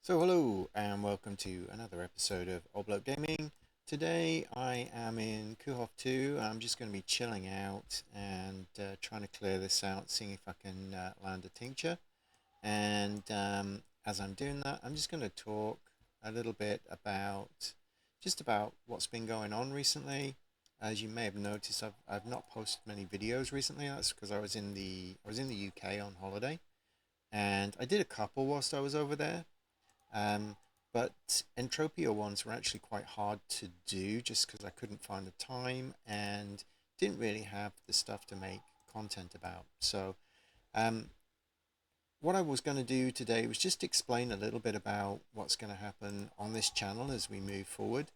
So hello and welcome to another episode of Bloke Gaming. Today I am in Kuhov 2. I'm just going to be chilling out and trying to clear this out, seeing if I can land a tincture. And as I'm doing that, I'm just going to talk a little bit about what's been going on recently. As you may have noticed, I've not posted many videos recently. That's because I was in the UK on holiday, and I did a couple whilst I was over there. um, but Entropia ones were actually quite hard to do just because I couldn't find the time and didn't really have the stuff to make content about. So, um, what I was going to do today was just explain a little bit about what's going to happen on this channel as we move forward.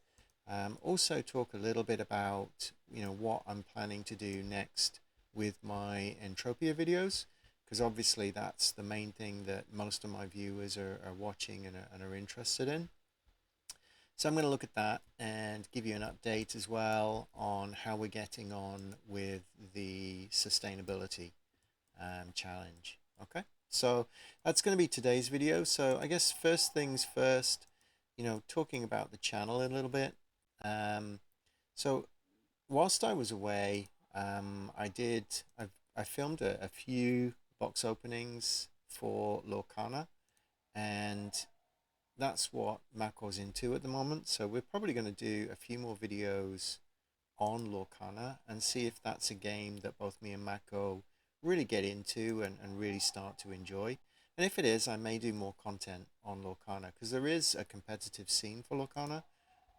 Also talk a little bit about what I'm planning to do next with my Entropia videos, because obviously that's the main thing that most of my viewers are watching and are interested in. So I'm going to look at that and give you an update as well on how we're getting on with the sustainability challenge. Okay, so that's going to be today's video. So I guess first things first, talking about the channel a little bit. Um, so whilst I was away, I filmed a few box openings for Lorcana, and that's what Mako's into at the moment. So we're probably going to do a few more videos on Lorcana and see if that's a game that both me and Mako really get into and really start to enjoy. And if it is, I may do more content on Lorcana because there is a competitive scene for Lorcana.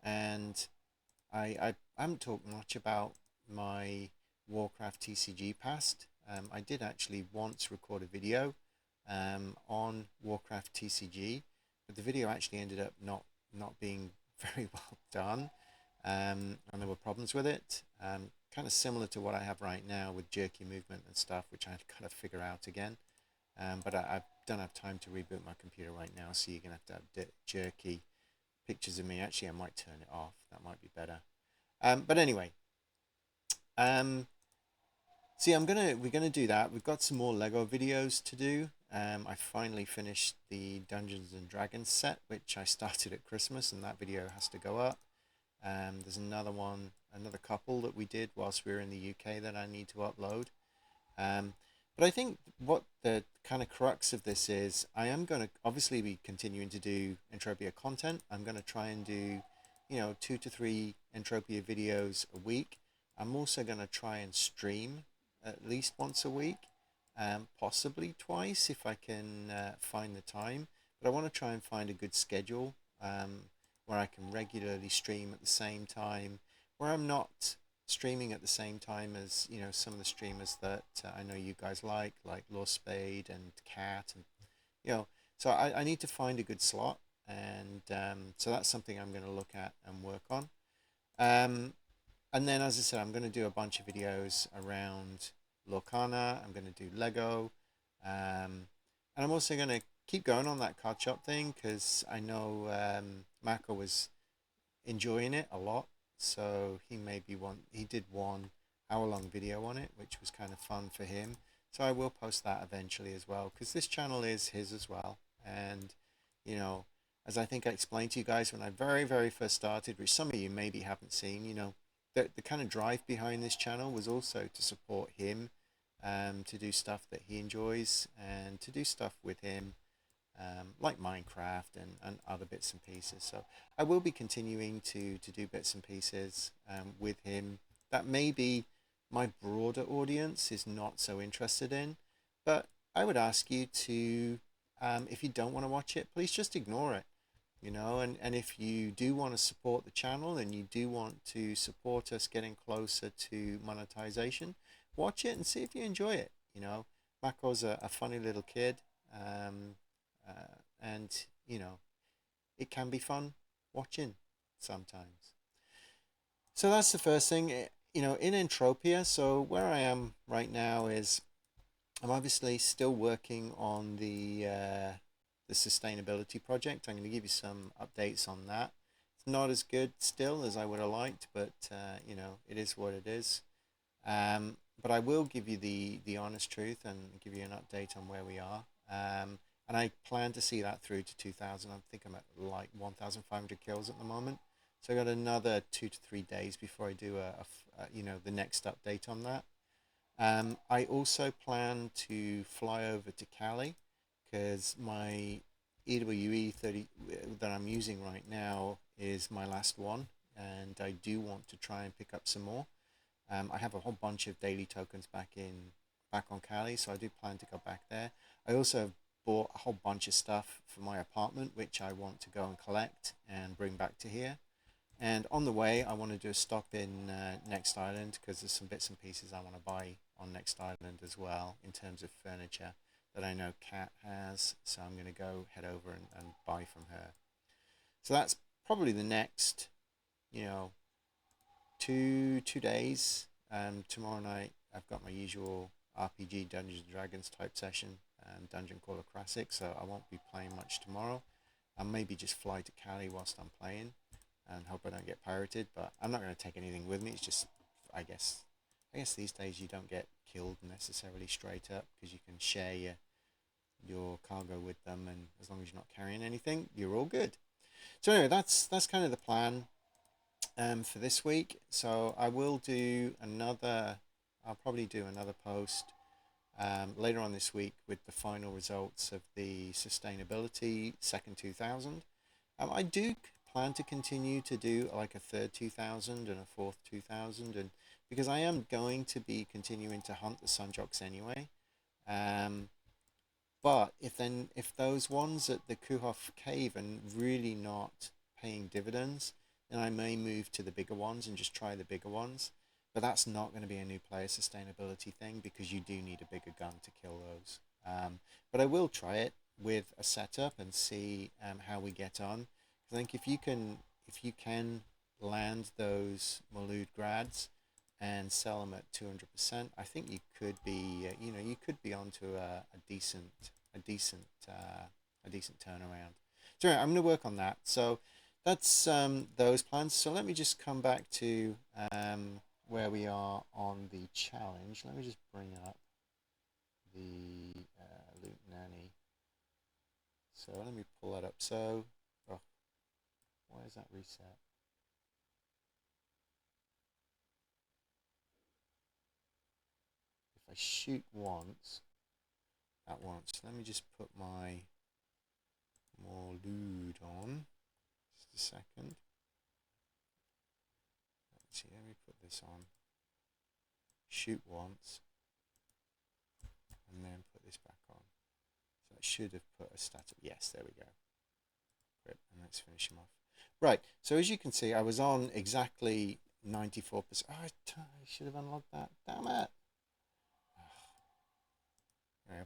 And I haven't talked much about my Warcraft TCG past. I did actually once record a video on Warcraft TCG, but the video actually ended up not being very well done, and there were problems with it. Kind of similar to what I have right now with jerky movement and stuff, which I kind of figure out again. But I don't have time to reboot my computer right now, so you're gonna have to have jerky pictures of me. Actually, I might turn it off. That might be better. But anyway, um, see, we're gonna do that. We've got some more Lego videos to do. I finally finished the Dungeons and Dragons set, which I started at Christmas, and that video has to go up. There's another couple that we did whilst we were in the UK that I need to upload. Um, but I think what the kind of crux of this is, I am going to obviously be continuing to do Entropia content. I'm going to try and do, 2 to 3 Entropia videos a week. I'm also going to try and stream at least once a week, possibly twice if I can find the time. But I want to try and find a good schedule where I can regularly stream at the same time, where I'm not streaming at the same time as some of the streamers that I know you guys like Law Spade and Cat, and you know so I need to find a good slot, and so that's something I'm going to look at and work on. um, and then, as I said, I'm going to do a bunch of videos around Lorcana. I'm going to do Lego, and I'm also going to keep going on that card shop thing because I know Mako was enjoying it a lot. So he did 1 hour long video on it, which was kind of fun for him. So I will post that eventually as well, because this channel is his as well. And, you know, as I think I explained to you guys when I very, very first started, which some of you maybe haven't seen, the kind of drive behind this channel was also to support him, to do stuff that he enjoys and to do stuff with him, like Minecraft and other bits and pieces. So I will be continuing to do bits and pieces with him that maybe my broader audience is not so interested in. But I would ask you to, if you don't want to watch it, please just ignore it. And if you do want to support the channel and you do want to support us getting closer to monetization, watch it and see if you enjoy it. Mako's a funny little kid. Um, and it can be fun watching sometimes. So that's the first thing. In Entropia, so where I am right now is I'm obviously still working on the sustainability project. I'm going to give you some updates on that. It's not as good still as I would have liked, but it is what it is. But I will give you the honest truth and give you an update on where we are. and I plan to see that through to 2,000. I think I'm at like 1,500 kills at the moment. So I got another 2 to 3 days before I do the next update on that. I also plan to fly over to Cali because my EWE 30 that I'm using right now is my last one, and I do want to try and pick up some more. I have a whole bunch of daily tokens back on Cali, so I do plan to go back there. I also have bought a whole bunch of stuff for my apartment, which I want to go and collect and bring back to here. And on the way, I want to do a stop in Next Island because there's some bits and pieces I want to buy on Next Island as well in terms of furniture that I know Kat has. So I'm going to go head over and buy from her. So that's probably the next, you know, two days. Tomorrow night I've got my usual RPG Dungeons and Dragons type session and Dungeon Crawler Classic, so I won't be playing much tomorrow. I'll maybe just fly to Cali whilst I'm playing and hope I don't get pirated, but I'm not going to take anything with me. It's just, I guess these days you don't get killed necessarily straight up because you can share your cargo with them, and as long as you're not carrying anything, you're all good. So anyway, that's kind of the plan for this week. So I will do I'll probably do another post later on this week with the final results of the sustainability second 2000. I do plan to continue to do like a third 2000 and a fourth 2000, and because I am going to be continuing to hunt the sunjoqs anyway. But if those ones at the Kuhof cave are really not paying dividends, then I may move to the bigger ones and just try the bigger ones. But that's not going to be a new player sustainability thing because you do need a bigger gun to kill those. But I will try it with a setup and see how we get on. I think if you can land those Malud grads and sell them at 200%, I think you could be you could be onto a decent turnaround. So anyway, I'm going to work on that. So that's those plans. So let me just come back to where we are on the challenge. Let me just bring up the Loot Nanny. So let me pull that up. So, oh, why is that reset? If I shoot once, at once, let me just put my more loot on. Just a second. Let's see, let me put this on. Shoot once, and then put this back on. So I should have put a static. Yes, there we go. Great, and let's finish him off. Right, so as you can see, I was on exactly 94%. Oh, I should have unlocked that. Damn it.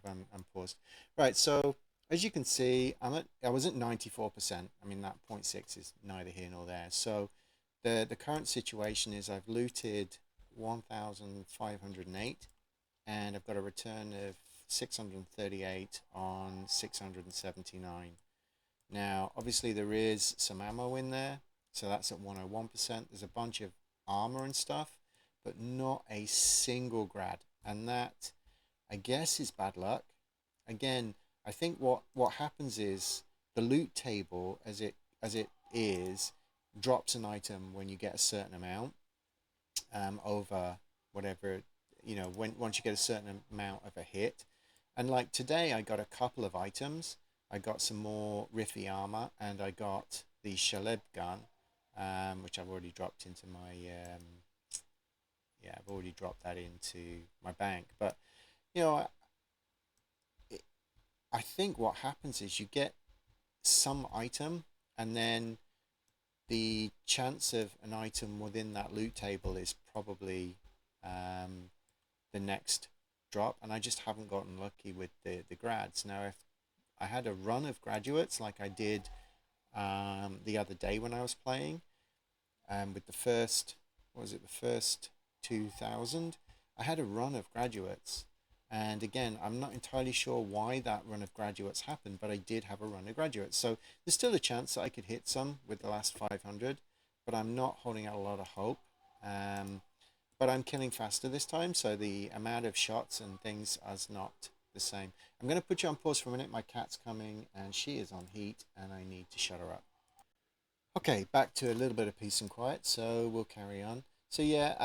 I'm paused. Right, so as you can see, I was at 94%. I mean, that 0.6 is neither here nor there. So the current situation is I've looted 1,508 and I've got a return of 638 on 679. Now, obviously there is some ammo in there, so that's at 101%. There's a bunch of armor and stuff, but not a single grad, and that, I guess, is bad luck. Again, I think what happens is the loot table, as it is, drops an item when you get a certain amount over whatever, once you get a certain amount of a hit. And like today, I got a couple of items. I got some more Riffy armor, and I got the Shaleb gun, which I've already dropped into my I've already dropped that into my bank. But I think what happens is you get some item, and then the chance of an item within that loot table is probably the next drop, and I just haven't gotten lucky with the grads. Now, if I had a run of graduates like I did the other day when I was playing, with the first, the first 2,000, I had a run of graduates. And again, I'm not entirely sure why that run of graduates happened, but I did have a run of graduates. So there's still a chance that I could hit some with the last 500, but I'm not holding out a lot of hope. But I'm killing faster this time, so the amount of shots and things has not the same. I'm going to put you on pause for a minute. My cat's coming and she is on heat and I need to shut her up. Okay, back to a little bit of peace and quiet, so we'll carry on. So yeah,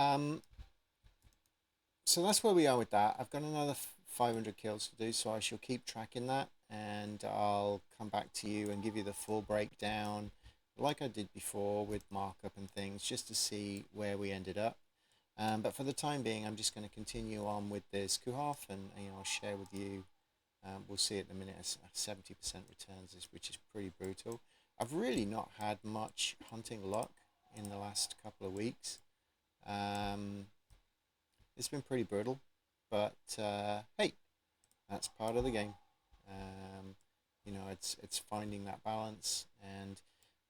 so that's where we are with that. I've got another 500 kills to do, so I shall keep tracking that and I'll come back to you and give you the full breakdown like I did before with markup and things, just to see where we ended up. But for the time being, I'm just going to continue on with this Kuhaf, and I'll share with you. We'll see at the minute 70% returns, which is pretty brutal. I've really not had much hunting luck in the last couple of weeks. It's been pretty brutal, but hey, that's part of the game. It's finding that balance, and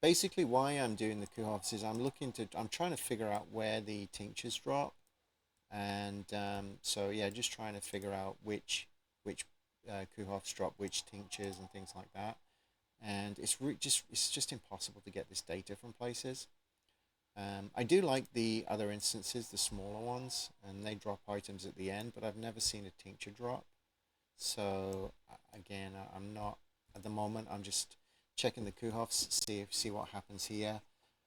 basically why I'm doing the Kuhofs is I'm trying to figure out where the tinctures drop, and so yeah, just trying to figure out which Kuhofs drop which tinctures and things like that. And it's just impossible to get this data from places. I do like the other instances, the smaller ones, and they drop items at the end, but I've never seen a tincture drop. So again, I'm not at the moment. I'm just checking the Kuhofs, see what happens here.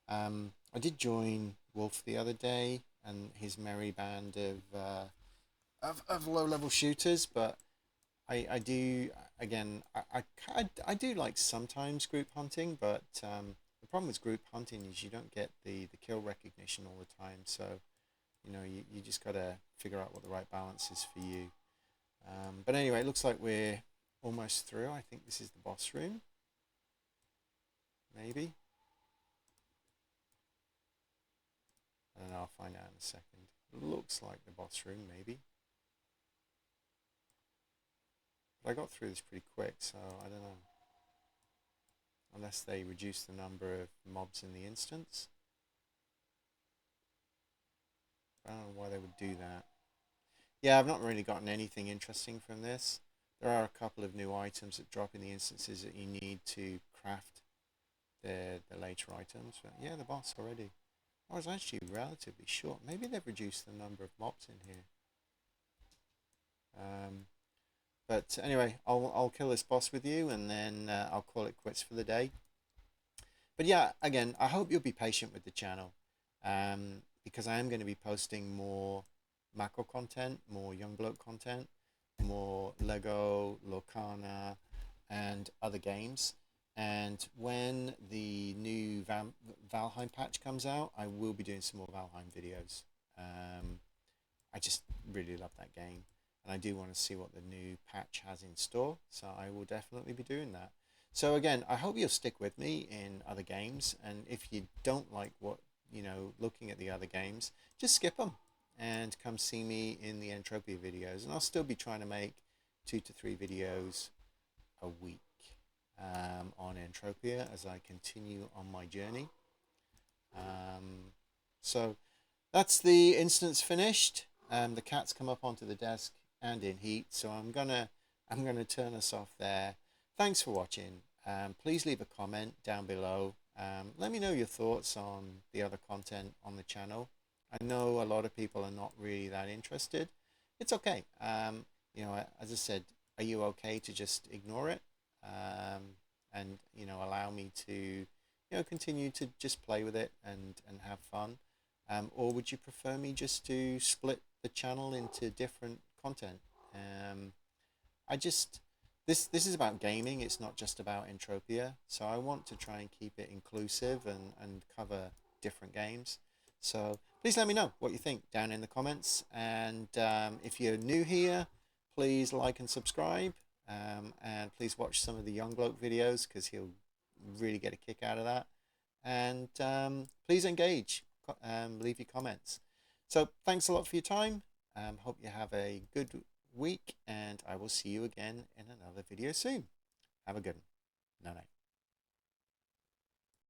I did join Wolf the other day and his merry band of low-level shooters, but I do again. I do like sometimes group hunting, but the problem with group hunting is you don't get the kill recognition all the time. So you just gotta figure out what the right balance is for you. But anyway, it looks like we're almost through. I think this is the boss room, maybe. I don't know. I'll find out in a second. It looks like the boss room, maybe. But I got through this pretty quick, so I don't know. Unless they reduce the number of mobs in the instance. I don't know why they would do that. Yeah, I've not really gotten anything interesting from this. There are a couple of new items that drop in the instances that you need to craft the later items. But yeah, the boss already. I was actually relatively short. Maybe they've reduced the number of mobs in here. But anyway, I'll kill this boss with you, and then I'll call it quits for the day. But yeah, again, I hope you'll be patient with the channel, because I am going to be posting more macro content, more young bloke content, more Lego, Lorcana, and other games. And when the new Valheim patch comes out, I will be doing some more Valheim videos. I just really love that game, and I do want to see what the new patch has in store, so I will definitely be doing that. So again, I hope you'll stick with me in other games, and if you don't like looking at the other games, just skip them and come see me in the Entropia videos, and I'll still be trying to make 2 to 3 videos a week on Entropia as I continue on my journey. So that's the instance finished. The cat's come up onto the desk and in heat, so I'm gonna turn us off there. Thanks for watching. Please leave a comment down below. Let me know your thoughts on the other content on the channel. I know a lot of people are not really that interested. It's okay. As I said, are you okay to just ignore it? And allow me to continue to just play with it and have fun, or would you prefer me just to split the channel into different content? This is about gaming. It's not just about Entropia, so I want to try and keep it inclusive and cover different games. So please let me know what you think down in the comments, and if you're new here, please like and subscribe. And please watch some of the young bloke videos, because he'll really get a kick out of that. And please engage, leave your comments. So thanks a lot for your time. Hope you have a good week, and I will see you again in another video soon. Have a good one. Night night.